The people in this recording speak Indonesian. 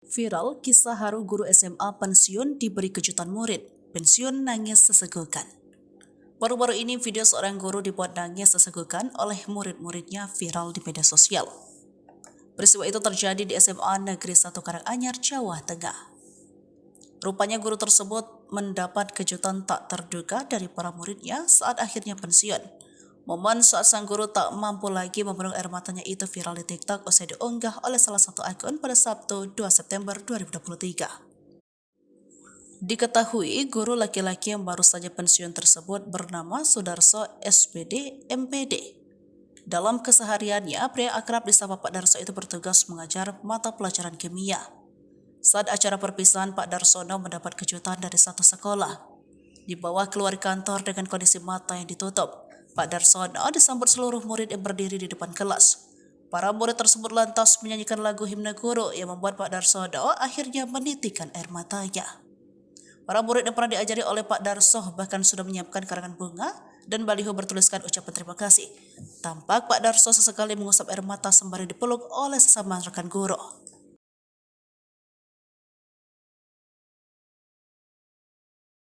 Viral kisah haru guru SMA pensiun diberi kejutan murid, pensiun nangis sesegukan. Baru-baru ini video seorang guru dibuat nangis sesegukan oleh murid-muridnya viral di media sosial. Peristiwa itu terjadi di SMA Negeri 1 Karanganyar, Jawa Tengah. Rupanya guru tersebut mendapat kejutan tak terduga dari para muridnya saat akhirnya pensiun. Momen saat sang guru tak mampu lagi membendung air matanya itu viral di TikTok usai diunggah oleh salah satu akun pada Sabtu 2 September 2023. Diketahui guru laki-laki yang baru saja pensiun tersebut bernama Sudarso SPD MPD. Dalam kesehariannya, pria akrab disapa Pak Darso itu bertugas mengajar mata pelajaran kimia. Saat acara perpisahan, Pak Darsono mendapat kejutan dari satu sekolah. Dibawa keluar kantor dengan kondisi mata yang ditutup, Pak Darsono disambut seluruh murid yang berdiri di depan kelas. Para murid tersebut lantas menyanyikan lagu himne guru yang membuat Pak Darsono akhirnya menitikkan air matanya. Para murid yang pernah diajari oleh Pak Darso bahkan sudah menyiapkan karangan bunga dan baliho bertuliskan ucapan terima kasih. Tampak Pak Darso sesekali mengusap air mata sembari dipeluk oleh sesama rekan guru.